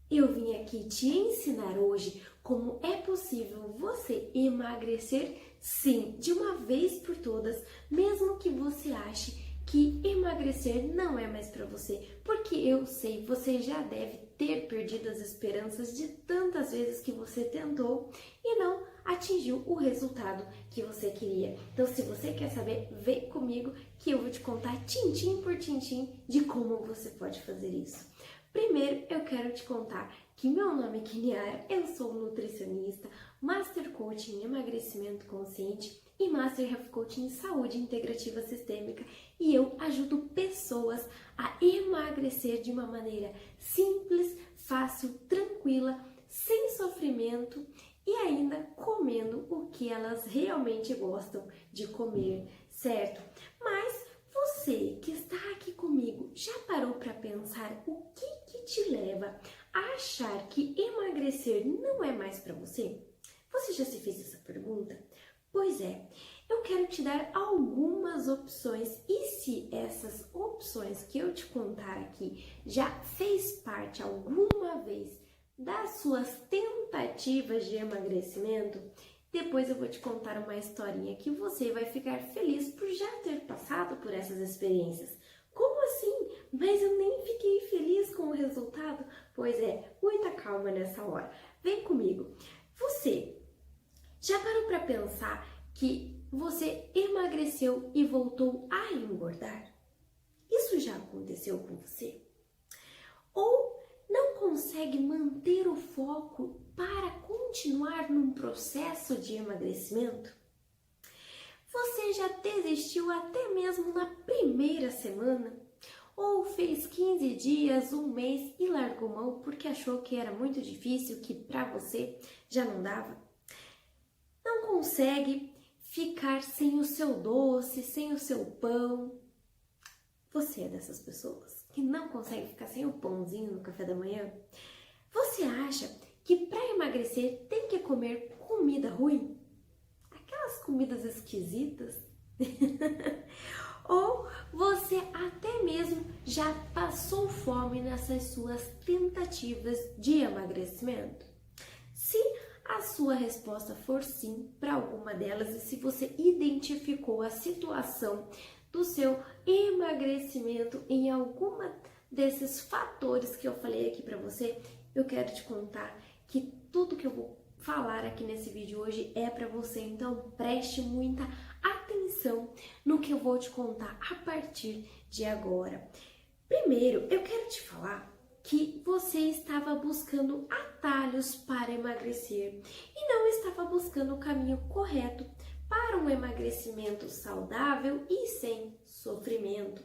Eu vim aqui te ensinar hoje como é possível você emagrecer, sim, de uma vez por todas, mesmo que você ache que emagrecer não é mais para você, porque eu sei, você já deve ter perdido as esperanças de tantas vezes que você tentou e não atingiu o resultado que você queria. Então, se você quer saber, vem comigo que eu vou te contar tintim por tintim de como você pode fazer isso. Primeiro, eu quero te contar que meu nome é Kiniara, eu sou nutricionista, Master Coach em Emagrecimento Consciente e Master Health Coach em Saúde Integrativa Sistêmica, e eu ajudo pessoas a emagrecer de uma maneira simples, fácil, tranquila, sem sofrimento e ainda comendo o que elas realmente gostam de comer, certo? Mas você que está aqui comigo já parou para pensar o que te leva a achar que emagrecer não é mais para você? Você já se fez essa pergunta? Pois é, eu quero te dar algumas opções e se essas opções que eu te contar aqui já fez parte alguma vez das suas tentativas de emagrecimento, depois eu vou te contar uma historinha que você vai ficar feliz por já ter passado por essas experiências. Como assim? Mas eu nem fiquei feliz com o resultado? Pois é, muita calma nessa hora. Vem comigo. Você já parou para pensar que você emagreceu e voltou a engordar? Isso já aconteceu com você? Ou não consegue manter o foco para continuar num processo de emagrecimento? Você já desistiu até mesmo na primeira semana? Ou fez 15 dias, um mês e largou mão porque achou que era muito difícil, que para você já não dava? Não consegue ficar sem o seu doce, sem o seu pão? Você é dessas pessoas que não consegue ficar sem o pãozinho no café da manhã? Você acha que para emagrecer tem que comer comida ruim? Aquelas comidas esquisitas? Ou você até mesmo já passou fome nessas suas tentativas de emagrecimento? Se a sua resposta for sim para alguma delas e se você identificou a situação do seu emagrecimento em alguma desses fatores que eu falei aqui para você, eu quero te contar que tudo que eu vou falar aqui nesse vídeo hoje é para você, então preste muita atenção no que eu vou te contar a partir de agora. Primeiro, eu quero te falar que você estava buscando atalhos para emagrecer e não estava buscando o caminho correto para um emagrecimento saudável e sem sofrimento.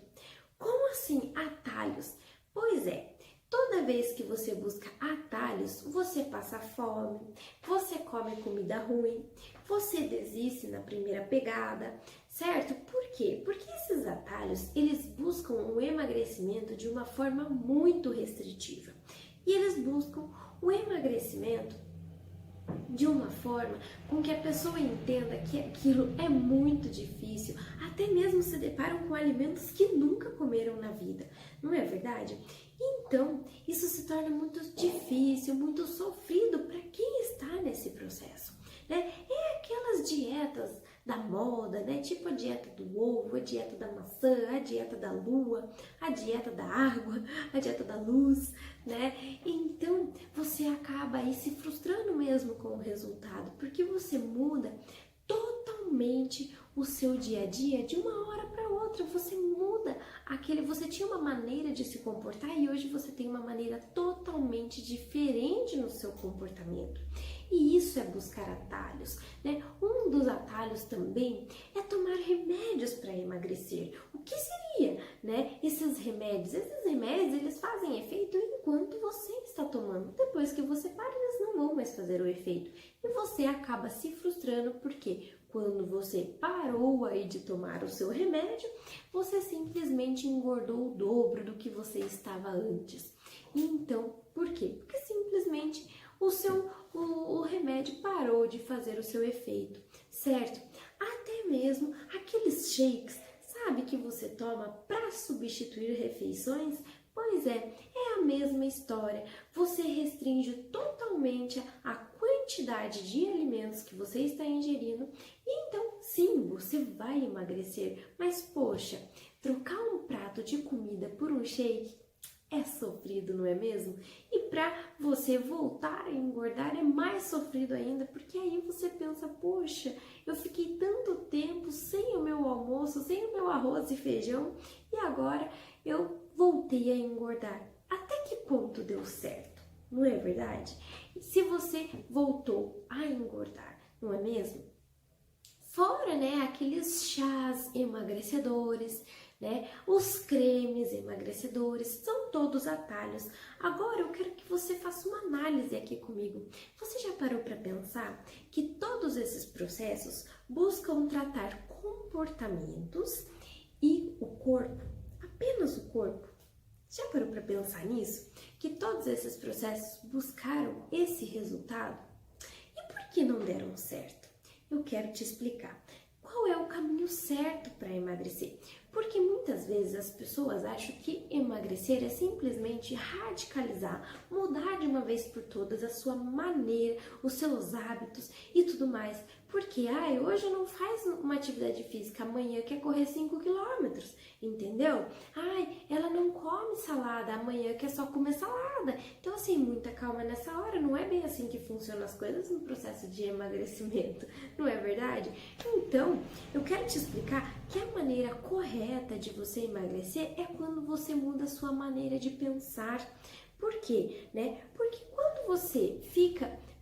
Como assim atalhos? Pois é, toda vez que você busca atalhos, você passa fome, você come comida ruim, você desiste na primeira pegada, certo? Por quê? Porque esses atalhos, eles buscam um emagrecimento de uma forma muito restritiva. E eles buscam o emagrecimento de uma forma com que a pessoa entenda que aquilo é muito difícil, até mesmo se deparam com alimentos que nunca comeram na vida, não é verdade? Então, isso se torna muito difícil, muito sofrido para quem está nesse processo, né? É aquelas dietas da moda, né? Tipo a dieta do ovo, a dieta da maçã, a dieta da lua, a dieta da água, a dieta da luz, né? Então, você acaba aí se frustrando mesmo com o resultado, porque você muda totalmente o seu dia a dia de uma hora para outra. Você muda você tinha uma maneira de se comportar e hoje você tem uma maneira totalmente diferente no seu comportamento. E isso é buscar atalhos, né? Um dos atalhos também é tomar remédios para emagrecer. O que seria, né? Esses remédios, eles fazem efeito enquanto você está tomando. Depois que você para, eles não vão mais fazer o efeito. E você acaba se frustrando porque quando você parou aí de tomar o seu remédio, você simplesmente engordou o dobro do que você estava antes. Então, por quê? Porque simplesmente o remédio parou de fazer o seu efeito, certo? Até mesmo aqueles shakes, sabe, que você toma para substituir refeições? Pois é a mesma história. Você restringe totalmente a quantidade de alimentos que você está ingerindo e então sim, você vai emagrecer. Mas poxa, trocar um prato de comida por um shake é sofrido, não é mesmo? E para você voltar a engordar é mais sofrido ainda, porque aí você pensa, poxa, eu fiquei tanto tempo sem o meu almoço, sem o meu arroz e feijão e agora eu voltei a engordar. Até que ponto deu certo? Não é verdade? E se você voltou a engordar, não é mesmo? Fora, né, aqueles chás emagrecedores, né, os cremes emagrecedores, são todos atalhos. Agora eu quero que você faça uma análise aqui comigo. Você já parou para pensar que todos esses processos buscam tratar comportamentos e o corpo, apenas o corpo? Já parou para pensar nisso? Que todos esses processos buscaram esse resultado? E por que não deram certo? Eu quero te explicar qual é o caminho certo para emagrecer. Porque muitas vezes as pessoas acham que emagrecer é simplesmente radicalizar, mudar de uma vez por todas a sua maneira, os seus hábitos e tudo mais. Porque, hoje não faz uma atividade física, amanhã quer correr 5 quilômetros, entendeu? Ela não come salada, amanhã quer só comer salada. Então, assim, muita calma nessa hora, não é bem assim que funcionam as coisas no processo de emagrecimento, não é verdade? Então, eu quero te explicar que a maneira correta de você emagrecer é quando você muda a sua maneira de pensar. Por quê? Porque quando você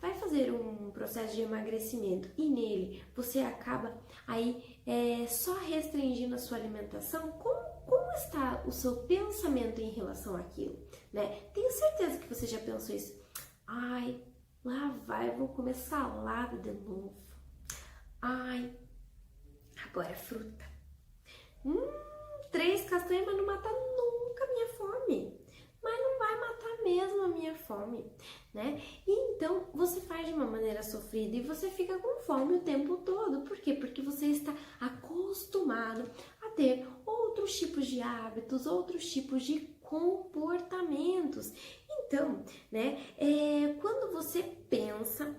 vai fazer um processo de emagrecimento e nele você acaba aí só restringindo a sua alimentação, como está o seu pensamento em relação àquilo, né? Tenho certeza que você já pensou isso. Lá vai, eu vou comer salada de novo. Agora é fruta. 3 castanhas, mas não mata nunca a minha fome. Mas não vai matar mesmo a minha fome, né? E então você faz de uma maneira sofrida e você fica com fome o tempo todo. Por quê? Porque você está acostumado a ter outros tipos de hábitos, outros tipos de comportamentos. Então, quando você pensa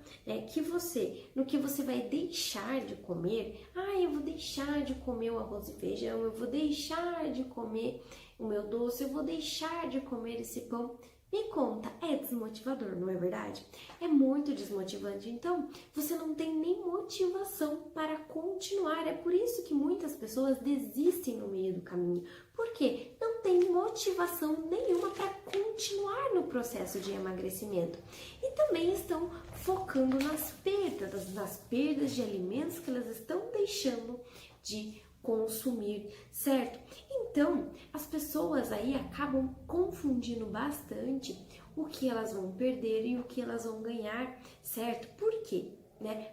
no que você vai deixar de comer, eu vou deixar de comer o arroz e feijão, eu vou deixar de comer o meu doce, eu vou deixar de comer esse pão. Me conta, é desmotivador, não é verdade? É muito desmotivante, então você não tem nem motivação para continuar. É por isso que muitas pessoas desistem no meio do caminho. Por quê? Não tem motivação nenhuma para continuar no processo de emagrecimento. E também estão focando nas perdas de alimentos que elas estão deixando de consumir, certo? Então, as pessoas aí acabam confundindo bastante o que elas vão perder e o que elas vão ganhar, certo? Por quê?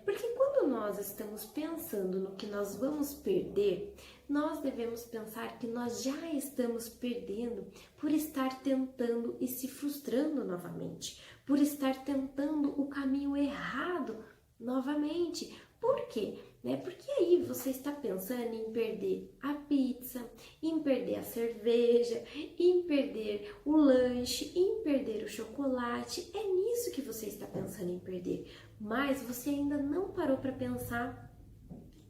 Porque quando nós estamos pensando no que nós vamos perder, nós devemos pensar que nós já estamos perdendo por estar tentando e se frustrando novamente, por estar tentando o caminho errado novamente. Por quê? Porque aí você está pensando em perder a pizza, em perder a cerveja, em perder o lanche, em perder o chocolate. É nisso que você está pensando em perder. Mas você ainda não parou para pensar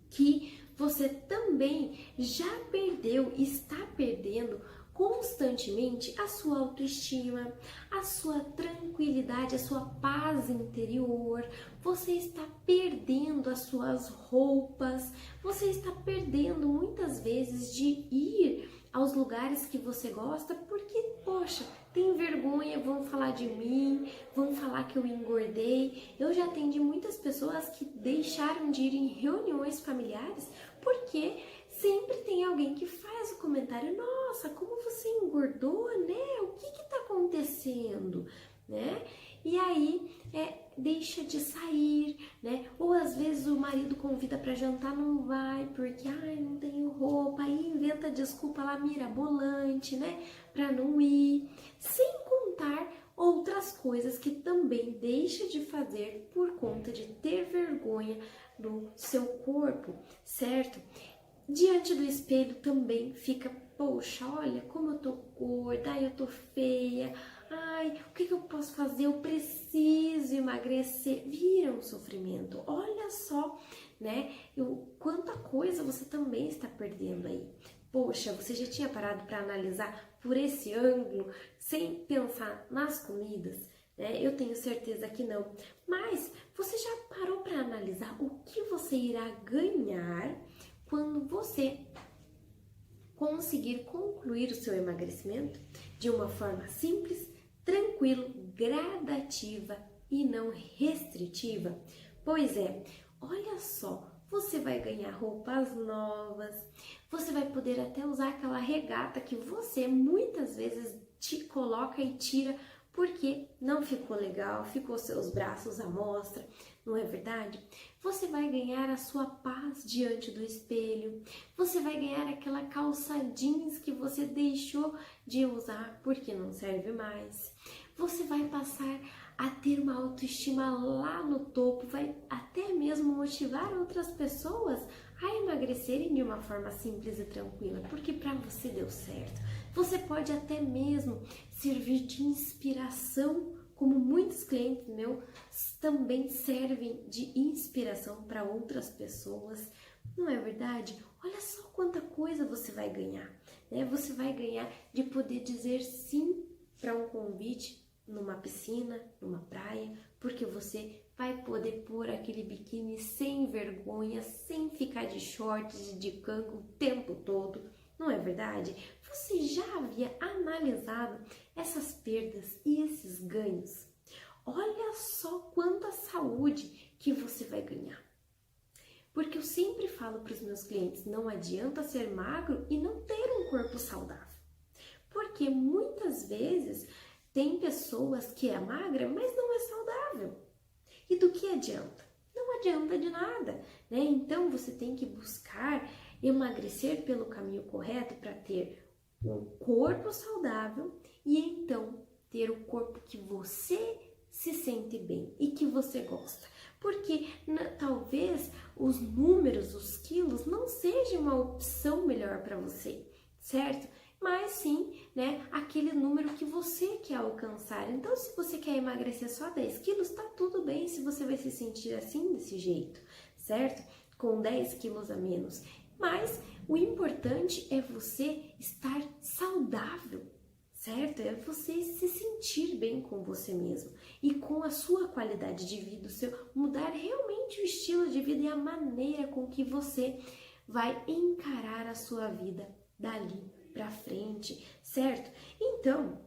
que você também já perdeu, está perdendo constantemente a sua autoestima, a sua tranquilidade, a sua paz interior. Você está perdendo as suas roupas, você está perdendo muitas vezes de ir aos lugares que você gosta porque, poxa, tem vergonha, vão falar de mim, vão falar que eu engordei. Eu já atendi muitas pessoas que deixaram de ir em reuniões familiares porque sempre tem alguém que faz o comentário: nossa, como você engordou, né? O que está acontecendo, né? E aí deixa de sair, né? Ou às vezes o marido convida para jantar, não vai porque não tenho roupa, aí inventa desculpa lá mirabolante, né? Para não ir, sem contar outras coisas que também deixa de fazer por conta de ter vergonha do seu corpo, certo? Diante do espelho também fica, poxa, olha como eu tô gorda, eu tô feia, Ai, o que que eu posso fazer? Eu preciso emagrecer. Vira um sofrimento. Olha só, né? Quanta coisa você também está perdendo aí. Poxa, você já tinha parado para analisar por esse ângulo, sem pensar nas comidas? Né? Eu tenho certeza que não. Mas você já parou para analisar o que você irá ganhar quando você conseguir concluir o seu emagrecimento de uma forma simples, tranquila, gradativa e não restritiva? Pois é, olha só, você vai ganhar roupas novas, você vai poder até usar aquela regata que você muitas vezes te coloca e tira porque não ficou legal, ficou seus braços à mostra, não é verdade? Você vai ganhar a sua paz diante do espelho, você vai ganhar aquela calça jeans que você deixou de usar porque não serve mais. Você vai passar a ter uma autoestima lá no topo, vai até mesmo motivar outras pessoas a emagrecerem de uma forma simples e tranquila, porque para você deu certo. Você pode até mesmo servir de inspiração, como muitos clientes meus também servem de inspiração para outras pessoas. Não é verdade? Olha só quanta coisa você vai ganhar, né? Você vai ganhar de poder dizer sim para um convite numa piscina, numa praia, porque você vai poder pôr aquele biquíni sem vergonha, sem ficar de shorts e de canga o tempo todo. Não é verdade? Você já havia analisado essas perdas e esses ganhos? Olha só quanta saúde que você vai ganhar. Porque eu sempre falo para os meus clientes, não adianta ser magro e não ter um corpo saudável. Porque muitas vezes tem pessoas que é magra, mas não é saudável. E do que adianta? Não adianta de nada, né? Então você tem que buscar emagrecer pelo caminho correto para ter um corpo saudável e então ter o corpo que você se sente bem e que você gosta. Porque talvez os números, os quilos não sejam uma opção melhor para você, certo? Mas sim, né, aquele número que você quer alcançar. Então, se você quer emagrecer só 10 quilos, tá tudo bem se você vai se sentir assim, desse jeito, certo? Com 10 quilos a menos. Mas o importante é você estar saudável, certo? É você se sentir bem com você mesmo e com a sua qualidade de vida, o seu, mudar realmente o estilo de vida e a maneira com que você vai encarar a sua vida dali para frente, certo? Então,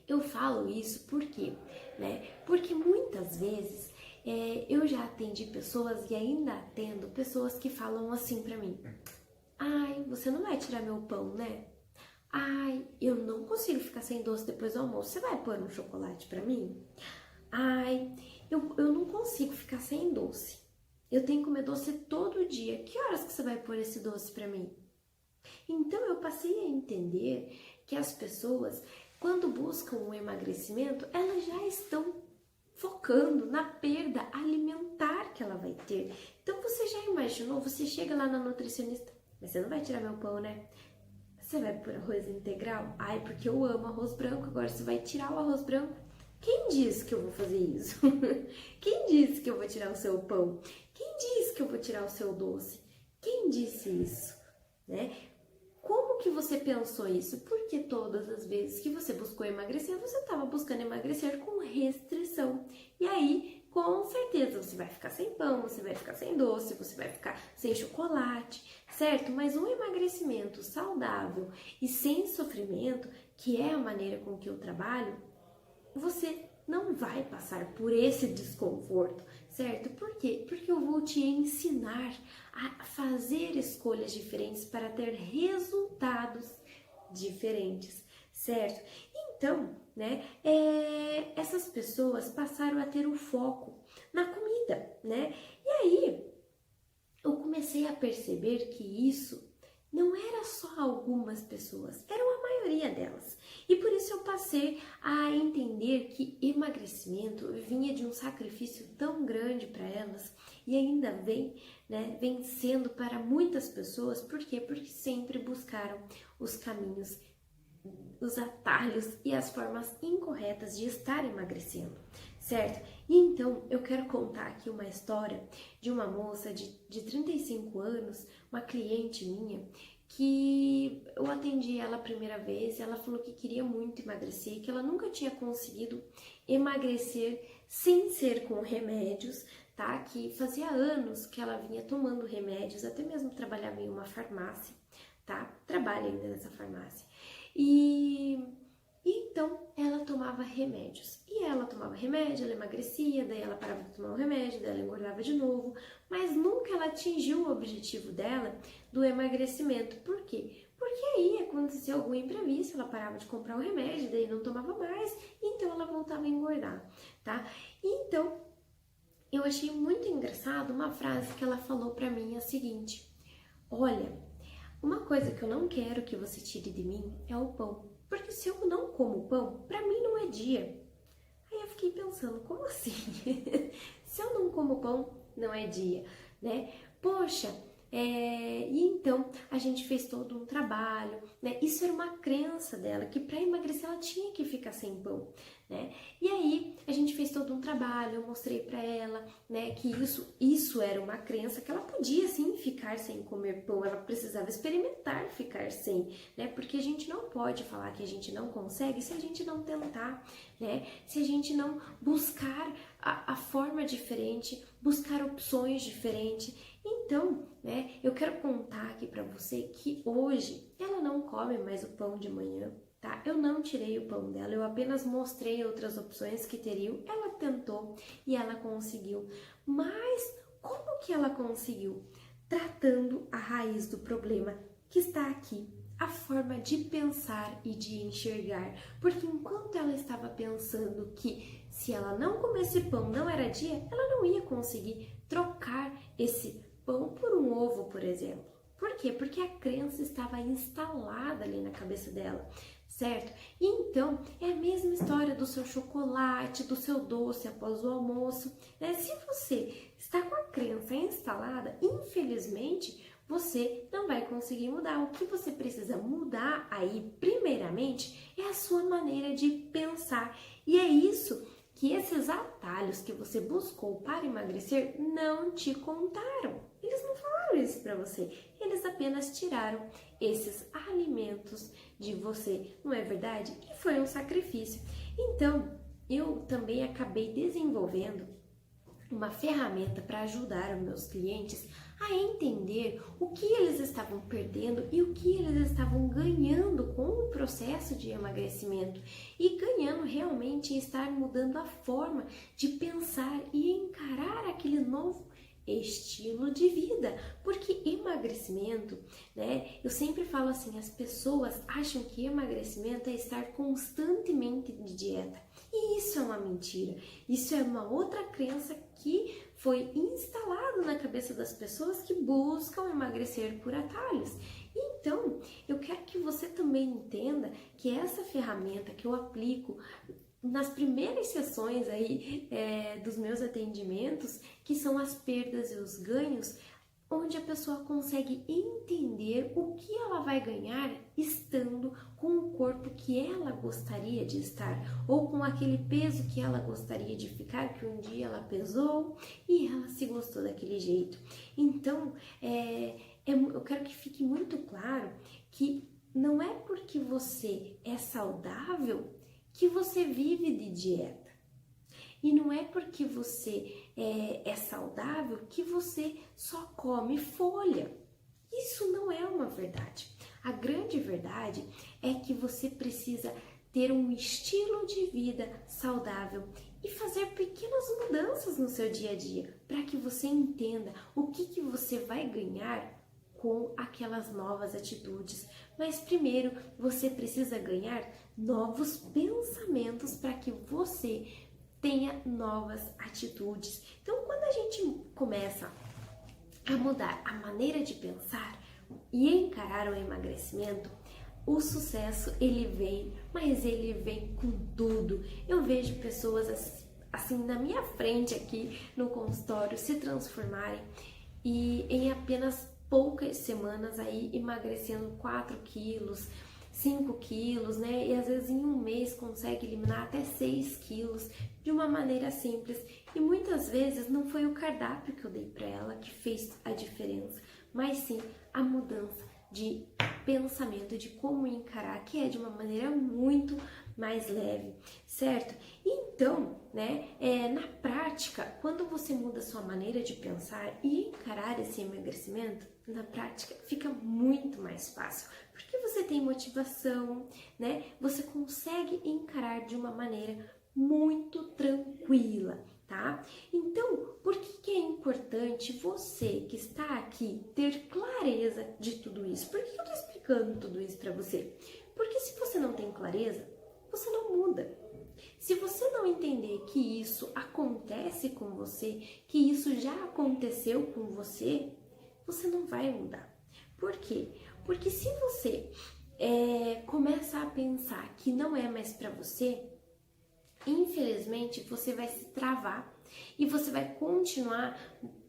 eu falo isso porque, né? Porque muitas vezes eu já atendi pessoas e ainda atendo pessoas que falam assim para mim: ai, você não vai tirar meu pão, né? Ai, eu não consigo ficar sem doce depois do almoço. Você vai pôr um chocolate para mim? Ai, eu não consigo ficar sem doce. Eu tenho que comer doce todo dia. Que horas que você vai pôr esse doce para mim? Então eu passei a entender que as pessoas, quando buscam um emagrecimento, elas já estão focando na perda alimentar que ela vai ter. Então você já imaginou, você chega lá na nutricionista, mas você não vai tirar meu pão, né? Você vai pôr arroz integral? Ai, porque eu amo arroz branco, agora você vai tirar o arroz branco? Quem disse que eu vou fazer isso? Quem disse que eu vou tirar o seu pão? Quem disse que eu vou tirar o seu doce? Quem disse isso? Né? Como que você pensou isso? Porque todas as vezes que você buscou emagrecer, você estava buscando emagrecer com restrição. E aí, com certeza, você vai ficar sem pão, você vai ficar sem doce, você vai ficar sem chocolate, certo? Mas um emagrecimento saudável e sem sofrimento, que é a maneira com que eu trabalho, você não vai passar por esse desconforto, certo? Por quê? Porque eu vou te ensinar a fazer escolhas diferentes para ter resultados diferentes, certo? Então, né, essas pessoas passaram a ter o foco na comida, né? E aí, eu comecei a perceber que isso não era só algumas pessoas, era a maioria delas. E por isso eu passei a entender que emagrecimento vinha de um sacrifício tão grande para elas e ainda vem, né, vem sendo para muitas pessoas. Por quê? Porque sempre buscaram os caminhos os atalhos e as formas incorretas de estar emagrecendo, certo? E então eu quero contar aqui uma história de uma moça de 35 anos, uma cliente minha, que eu atendi ela a primeira vez, ela falou que queria muito emagrecer, que ela nunca tinha conseguido emagrecer sem ser com remédios, tá? Que fazia anos que ela vinha tomando remédios, até mesmo trabalhava em uma farmácia, tá? Trabalha ainda nessa farmácia. E então ela tomava remédios. E ela tomava remédio, ela emagrecia, daí ela parava de tomar o remédio, daí ela engordava de novo, mas nunca ela atingiu o objetivo dela do emagrecimento. Por quê? Porque aí acontecia algum imprevisto, ela parava de comprar o remédio, daí não tomava mais, então ela voltava a engordar, tá? Então, eu achei muito engraçado uma frase que ela falou pra mim, a seguinte: olha, uma coisa que eu não quero que você tire de mim é o pão. Porque se eu não como pão, pra mim não é dia. Aí eu fiquei pensando, como assim? Se eu não como pão, não é dia, né? Poxa, e então a gente fez todo um trabalho, né? Isso era uma crença dela, que para emagrecer ela tinha que ficar sem pão, né? E aí a gente fez todo um trabalho, eu mostrei para ela, né, que isso era uma crença, que ela podia sim ficar sem comer pão, ela precisava experimentar ficar sem, né? Porque a gente não pode falar que a gente não consegue se a gente não tentar, né? Se a gente não buscar a forma diferente, buscar opções diferentes. Então, né, eu quero contar aqui pra você que hoje ela não come mais o pão de manhã, tá? Eu não tirei o pão dela, eu apenas mostrei outras opções que teriam. Ela tentou e ela conseguiu. Mas como que ela conseguiu? Tratando a raiz do problema que está aqui, a forma de pensar e de enxergar. Porque enquanto ela estava pensando que se ela não comesse pão não era dia, ela não ia conseguir trocar esse pão por um ovo, por exemplo. Por quê? Porque a crença estava instalada ali na cabeça dela, certo? E então, é a mesma história do seu chocolate, do seu doce após o almoço, né? Se você está com a crença instalada, infelizmente, você não vai conseguir mudar. O que você precisa mudar aí, primeiramente, é a sua maneira de pensar. E é isso que esses atalhos que você buscou para emagrecer não te contaram. Eles não falaram isso para você. Eles apenas tiraram esses alimentos de você. Não é verdade? E foi um sacrifício. Então, eu também acabei desenvolvendo uma ferramenta para ajudar os meus clientes a entender o que eles estavam perdendo e o que eles estavam ganhando com o processo de emagrecimento e ganhando realmente em estar mudando a forma de pensar e encarar aquele novo estilo de vida, porque emagrecimento, né? Eu sempre falo assim, as pessoas acham que emagrecimento é estar constantemente de dieta. E isso é uma mentira. Isso é uma outra crença que foi instalada na cabeça das pessoas que buscam emagrecer por atalhos. Então, eu quero que você também entenda que essa ferramenta que eu aplico nas primeiras sessões aí dos meus atendimentos, que são as perdas e os ganhos, onde a pessoa consegue entender o que ela vai ganhar estando com o corpo que ela gostaria de estar, ou com aquele peso que ela gostaria de ficar, que um dia ela pesou e ela se gostou daquele jeito. Então, eu quero que fique muito claro que não é porque você é saudável que você vive de dieta. E não é porque você é saudável que você só come folha. Isso não é uma verdade. A grande verdade é que você precisa ter um estilo de vida saudável e fazer pequenas mudanças no seu dia a dia para que você entenda o que você vai ganhar com aquelas novas atitudes. Mas primeiro você precisa ganhar novos pensamentos para que você tenha novas atitudes. Então, quando a gente começa a mudar a maneira de pensar e encarar o emagrecimento, o sucesso ele vem, mas ele vem com tudo. Eu vejo pessoas assim na minha frente aqui no consultório se transformarem e em apenas poucas semanas aí emagrecendo 4 quilos, 5 quilos, né? E às vezes em um mês consegue eliminar até 6 quilos de uma maneira simples. E muitas vezes não foi o cardápio que eu dei para ela que fez a diferença, mas sim a mudança de pensamento, de como encarar, que é de uma maneira muito mais leve, certo? Então, né, na prática, quando você muda a sua maneira de pensar e encarar esse emagrecimento, na prática fica muito mais fácil, porque você tem motivação, né? Você consegue encarar de uma maneira muito tranquila, tá? Então, por que é importante você que está aqui ter clareza de tudo isso? Por que eu tô explicando tudo isso para você? Porque se você não tem clareza, você não muda. Se você não entender que isso acontece com você, que isso já aconteceu com você, você não vai mudar. Por quê? Porque se você começa a pensar que não é mais para você, infelizmente você vai se travar e você vai continuar.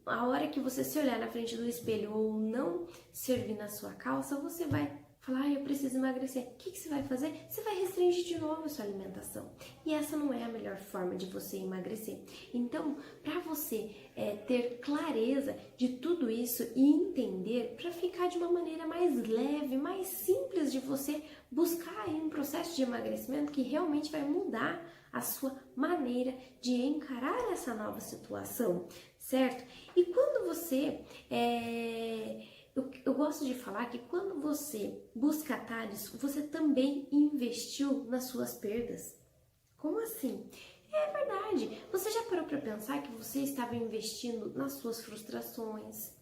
A hora que você se olhar na frente do espelho ou não servir na sua calça, você vai falar, eu preciso emagrecer. O que você vai fazer? Você vai restringir de novo a sua alimentação. E essa não é a melhor forma de você emagrecer. Então, para você ter clareza de tudo isso e entender, para ficar de uma maneira mais leve, mais simples de você buscar aí um processo de emagrecimento que realmente vai mudar a sua maneira de encarar essa nova situação, certo? E quando você eu gosto de falar que quando você busca atalhos, você também investiu nas suas perdas. Como assim? É verdade. Você já parou para pensar que você estava investindo nas suas frustrações?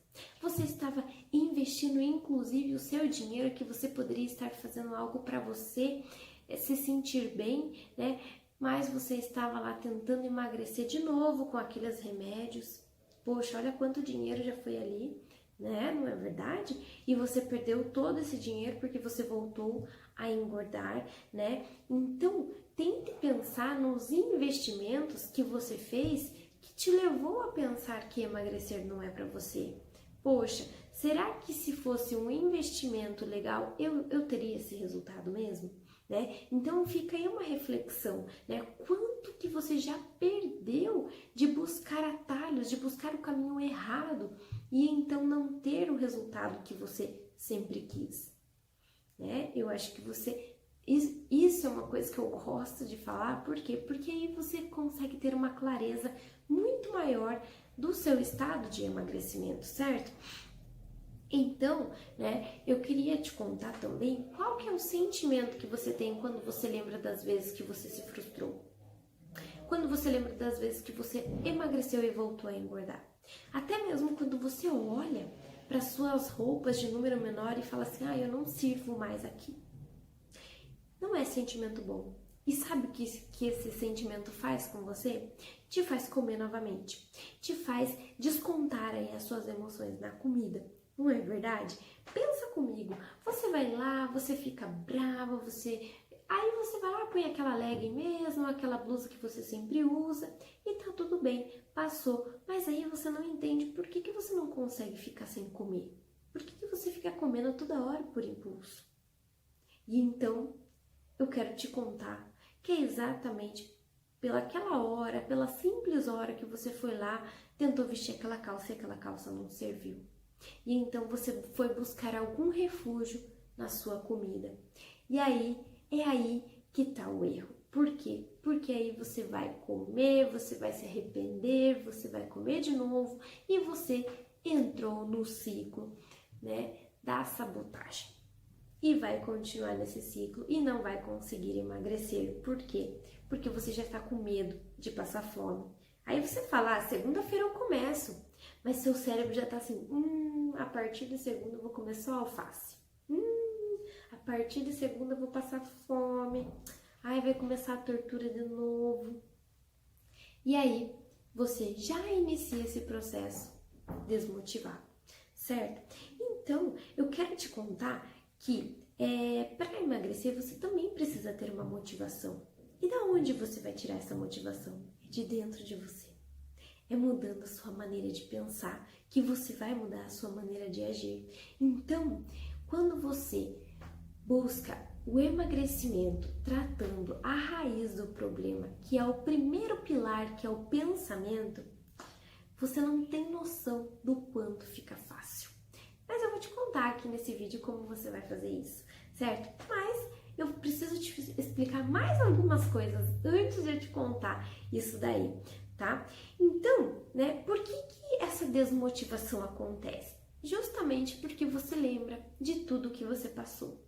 Você estava investindo, inclusive, o seu dinheiro que você poderia estar fazendo algo para você se sentir bem, né? Mas você estava lá tentando emagrecer de novo com aqueles remédios. Poxa, olha quanto dinheiro já foi ali, né? Não é verdade? E você perdeu todo esse dinheiro porque você voltou a engordar, né? Então, tente pensar nos investimentos que você fez que te levou a pensar que emagrecer não é para você. Poxa, será que se fosse um investimento legal, eu teria esse resultado mesmo? Né? Então fica aí uma reflexão, né? Quanto que você já perdeu de buscar atalhos, de buscar o caminho errado e então não ter o resultado que você sempre quis, né? Eu acho que isso é uma coisa que eu gosto de falar, por quê? Porque aí você consegue ter uma clareza muito maior do seu estado de emagrecimento, certo? Então, né, eu queria te contar também qual que é o sentimento que você tem quando você lembra das vezes que você se frustrou. Quando você lembra das vezes que você emagreceu e voltou a engordar. Até mesmo quando você olha para suas roupas de número menor e fala assim, eu não sirvo mais aqui. Não é sentimento bom. E sabe o que esse sentimento faz com você? Te faz comer novamente. Te faz descontar aí as suas emoções na comida. Não é verdade? Pensa comigo, você vai lá, você fica brava, aí você vai lá, põe aquela legging mesmo, aquela blusa que você sempre usa e tá tudo bem, passou. Mas aí você não entende por que você não consegue ficar sem comer. Por que você fica comendo toda hora por impulso? E então, eu quero te contar que é exatamente pelaquela hora, pela simples hora que você foi lá, tentou vestir aquela calça e aquela calça não serviu. E então você foi buscar algum refúgio na sua comida. E aí, é aí que tá o erro. Por quê? Porque aí você vai comer, você vai se arrepender, você vai comer de novo e você entrou no ciclo, né, da sabotagem. E vai continuar nesse ciclo e não vai conseguir emagrecer. Por quê? Porque você já está com medo de passar fome. Aí você fala, segunda-feira eu começo. Mas seu cérebro já tá assim, a partir de segunda eu vou comer só alface. A partir de segunda eu vou passar fome. Aí vai começar a tortura de novo. E aí você já inicia esse processo desmotivado, certo? Então, eu quero te contar que para emagrecer você também precisa ter uma motivação. E da onde você vai tirar essa motivação? É de dentro de você. É mudando a sua maneira de pensar que você vai mudar a sua maneira de agir. Então, quando você busca o emagrecimento tratando a raiz do problema, que é o primeiro pilar, que é o pensamento, você não tem noção do quanto fica fácil. Mas eu vou te contar aqui nesse vídeo como você vai fazer isso, certo? Mas eu preciso te explicar mais algumas coisas antes de eu te contar isso daí, tá? Então, né, por que essa desmotivação acontece? Justamente porque você lembra de tudo que você passou.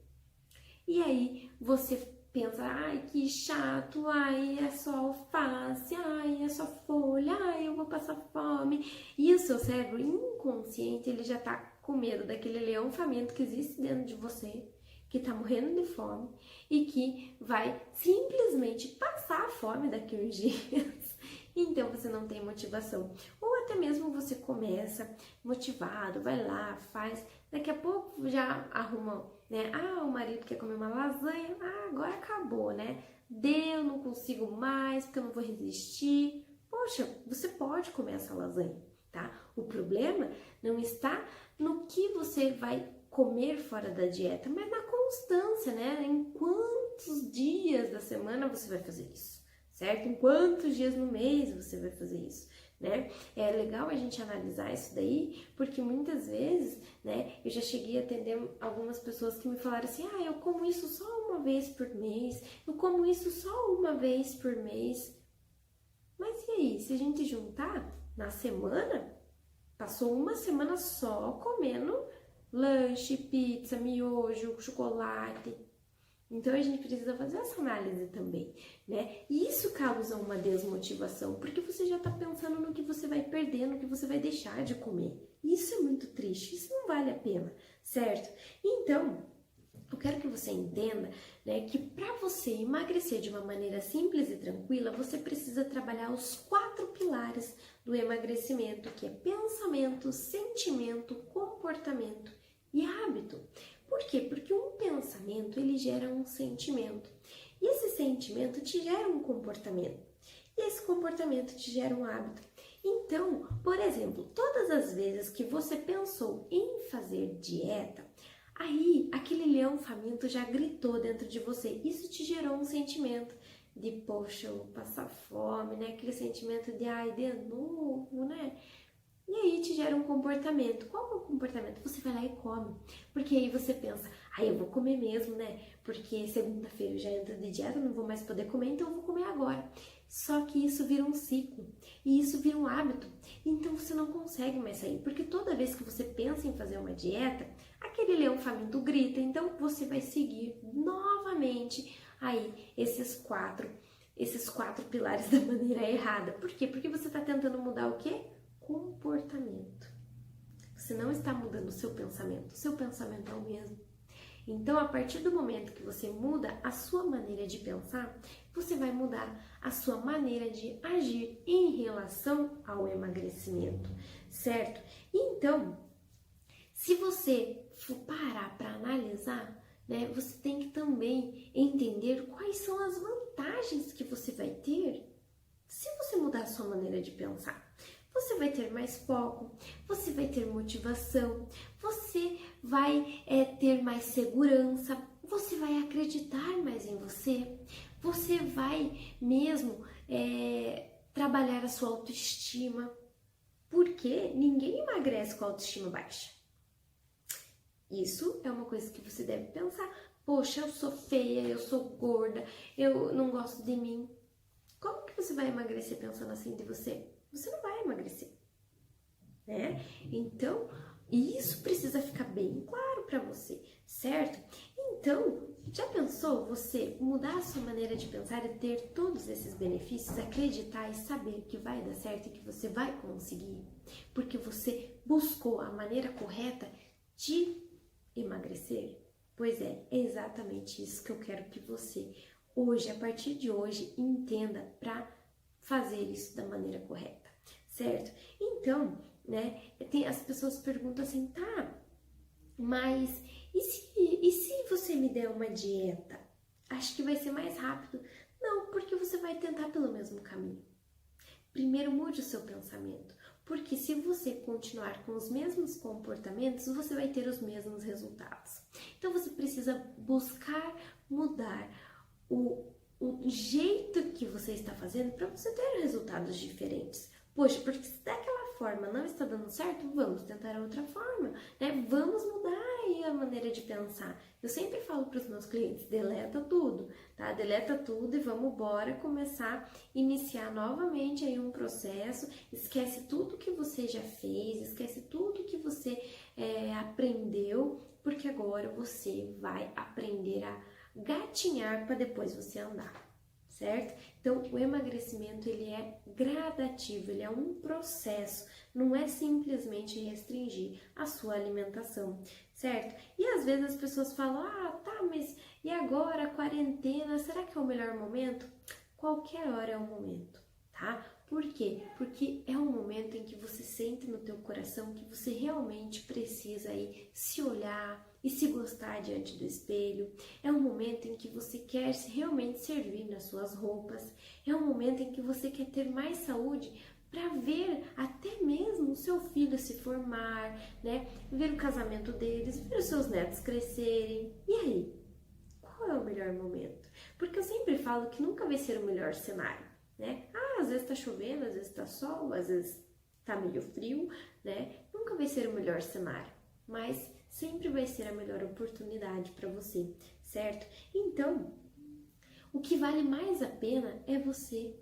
E aí você pensa, ai, que chato, ai, é só alface, ai, é só folha, ai, eu vou passar fome. E o seu cérebro inconsciente, ele já tá com medo daquele leão faminto que existe dentro de você, que tá morrendo de fome e que vai simplesmente passar a fome daqui a uns dias. Então você não tem motivação. Ou até mesmo você começa motivado, vai lá, faz, daqui a pouco já arruma, né? Ah, o marido quer comer uma lasanha, ah, agora acabou, né? Deu, não consigo mais, porque eu não vou resistir. Poxa, você pode comer essa lasanha, tá? O problema não está no que você vai comer fora da dieta, mas na constância, né? Em quantos dias da semana você vai fazer isso, certo? Em quantos dias no mês você vai fazer isso, né? É legal a gente analisar isso daí, porque muitas vezes, né, eu já cheguei a atender algumas pessoas que me falaram assim, ah, eu como isso só uma vez por mês, eu como isso só uma vez por mês. Mas e aí, se a gente juntar na semana, passou uma semana só comendo lanche, pizza, miojo, chocolate. Então a gente precisa fazer essa análise também, né? E isso causa uma desmotivação, porque você já tá pensando no que você vai perder, no que você vai deixar de comer. Isso é muito triste, isso não vale a pena, certo? Então, eu quero que você entenda, né, que para você emagrecer de uma maneira simples e tranquila, você precisa trabalhar os 4 pilares do emagrecimento, que é pensamento, sentimento, comportamento e hábito. Por quê? Porque um pensamento, ele gera um sentimento. E esse sentimento te gera um comportamento. E esse comportamento te gera um hábito. Então, por exemplo, todas as vezes que você pensou em fazer dieta, aí aquele leão faminto já gritou dentro de você. Isso te gerou um sentimento de, poxa, eu vou passar fome, né? Aquele sentimento de, ai, de novo, né? E aí te gera um comportamento. Qual é o comportamento? Você vai lá e come. Porque aí você pensa, eu vou comer mesmo, né? Porque segunda-feira eu já entro de dieta, não vou mais poder comer, então eu vou comer agora. Só que isso vira um ciclo. E isso vira um hábito. Então você não consegue mais sair. Porque toda vez que você pensa em fazer uma dieta, aquele leão faminto grita. Então você vai seguir novamente aí esses quatro pilares da maneira errada. Por quê? Porque você está tentando mudar o quê? Comportamento. Você não está mudando o seu pensamento é o mesmo. Então, a partir do momento que você muda a sua maneira de pensar, você vai mudar a sua maneira de agir em relação ao emagrecimento, certo? Então, se você for parar para analisar, né, você tem que também entender quais são as vantagens que você vai ter se você mudar a sua maneira de pensar. Você vai ter mais foco, você vai ter motivação, você vai ter mais segurança, você vai acreditar mais em você, você vai mesmo trabalhar a sua autoestima, porque ninguém emagrece com a autoestima baixa. Isso é uma coisa que você deve pensar. Poxa, eu sou feia, eu sou gorda, eu não gosto de mim. Como que você vai emagrecer pensando assim de você? Você não vai emagrecer, né? Então, isso precisa ficar bem claro para você, certo? Então, já pensou você mudar a sua maneira de pensar e ter todos esses benefícios, acreditar e saber que vai dar certo e que você vai conseguir? Porque você buscou a maneira correta de emagrecer? Pois é exatamente isso que eu quero que você, hoje, a partir de hoje, entenda para fazer isso da maneira correta, certo? Então, né, as pessoas perguntam assim, tá, mas e se você me der uma dieta? Acho que vai ser mais rápido. Não, porque você vai tentar pelo mesmo caminho. Primeiro mude o seu pensamento, Porque se você continuar com os mesmos comportamentos, você vai ter os mesmos resultados. Então você precisa buscar mudar o jeito que você está fazendo para você ter resultados diferentes. Poxa, porque se daquela forma não está dando certo, vamos tentar outra forma, né? Vamos mudar aí a maneira de pensar. Eu sempre falo para os meus clientes, deleta tudo, tá? Deleta tudo e vamos embora começar, iniciar novamente aí um processo, esquece tudo que você já fez, esquece tudo que você aprendeu, porque agora você vai aprender a gatinhar para depois você andar. Certo? Então, o emagrecimento, ele é gradativo, ele é um processo, não é simplesmente restringir a sua alimentação, certo? E às vezes as pessoas falam, tá, mas e agora, a quarentena, será que é o melhor momento? Qualquer hora é o momento, tá? Por quê? Porque é um momento em que você sente no teu coração que você realmente precisa aí se olhar e se gostar diante do espelho. É um momento em que você quer realmente servir nas suas roupas. É um momento em que você quer ter mais saúde para ver até mesmo o seu filho se formar, né? Ver o casamento deles, ver os seus netos crescerem. E aí? Qual é o melhor momento? Porque eu sempre falo que nunca vai ser o melhor cenário, né? Às vezes tá chovendo, às vezes tá sol, às vezes tá meio frio, né? Nunca vai ser o melhor cenário, mas sempre vai ser a melhor oportunidade para você, certo? Então, o que vale mais a pena é você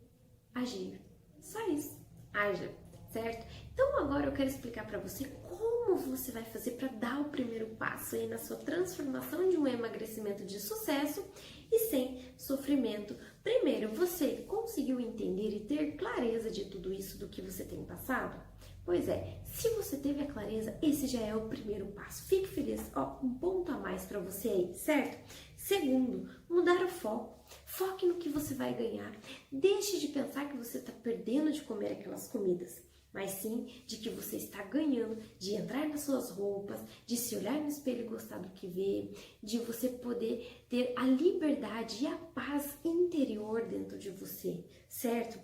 agir. Só isso. Haja, certo? Então agora eu quero explicar para você como você vai fazer para dar o primeiro passo aí na sua transformação de um emagrecimento de sucesso e sem sofrimento. Primeiro, você conseguiu entender e ter clareza de tudo isso do que você tem passado? Pois é, se você teve a clareza, esse já é o primeiro passo. Fique feliz, um ponto a mais para você aí, certo? Segundo, mudar o foco. Foque no que você vai ganhar. Deixe de pensar que você está perdendo de comer aquelas comidas, mas sim de que você está ganhando, de entrar nas suas roupas, de se olhar no espelho e gostar do que vê, de você poder ter a liberdade e a paz interior dentro de você, certo?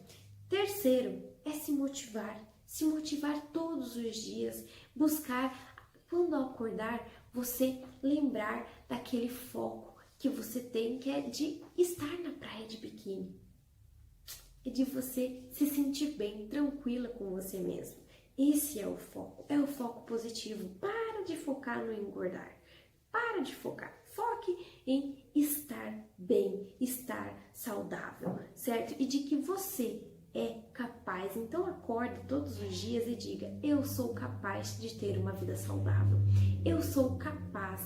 Terceiro, é se motivar todos os dias, buscar, quando acordar, você lembrar daquele foco que você tem, que é de estar na praia de biquíni. É de você se sentir bem, tranquila com você mesmo. Esse é o foco positivo. Para de focar no engordar. Para de focar. Foque em estar bem, estar saudável, certo? E de que você é capaz. Então acorde todos os dias e diga: eu sou capaz de ter uma vida saudável. Eu sou capaz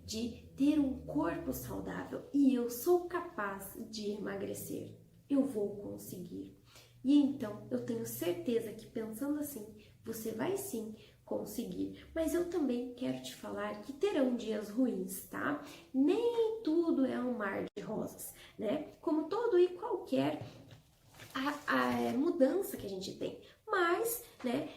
de ter um corpo saudável e eu sou capaz de emagrecer. Eu vou conseguir. E então eu tenho certeza que pensando assim, você vai sim conseguir. Mas eu também quero te falar que terão dias ruins, tá? Nem tudo é um mar de rosas, né? Como todo e qualquer a mudança que a gente tem. Mas, né,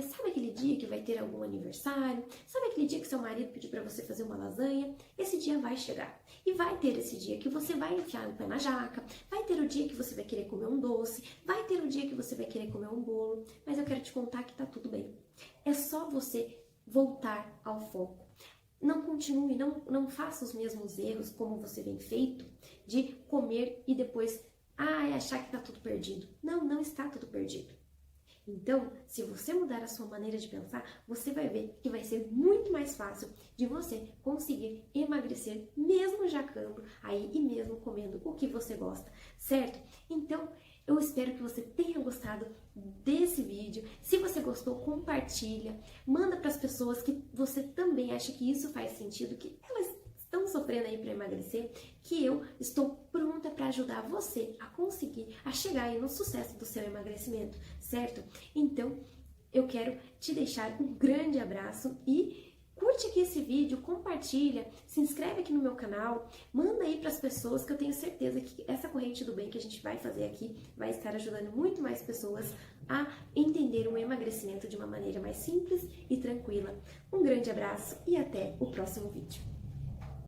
sabe aquele dia que vai ter algum aniversário? Sabe aquele dia que seu marido pediu para você fazer uma lasanha? Esse dia vai chegar. E vai ter esse dia que você vai enfiar o pé na jaca, vai ter o dia que você vai querer comer um doce, vai ter o dia que você vai querer comer um bolo, mas eu quero te contar que tá tudo bem. É só você voltar ao foco. Não continue, não faça os mesmos erros como você vem feito, de comer e depois achar que tá tudo perdido. Não está tudo perdido. Então, se você mudar a sua maneira de pensar, você vai ver que vai ser muito mais fácil de você conseguir emagrecer, mesmo jacando aí e mesmo comendo o que você gosta, certo? Então, eu espero que você tenha gostado desse vídeo. Se você gostou, compartilha, manda para as pessoas que você também acha que isso faz sentido, que elas estão sofrendo aí para emagrecer, que eu estou pronta para ajudar você a conseguir, a chegar aí no sucesso do seu emagrecimento, certo? Então, eu quero te deixar um grande abraço e curte aqui esse vídeo, compartilha, se inscreve aqui no meu canal, manda aí para as pessoas, que eu tenho certeza que essa corrente do bem que a gente vai fazer aqui vai estar ajudando muito mais pessoas a entender o emagrecimento de uma maneira mais simples e tranquila. Um grande abraço e até o próximo vídeo.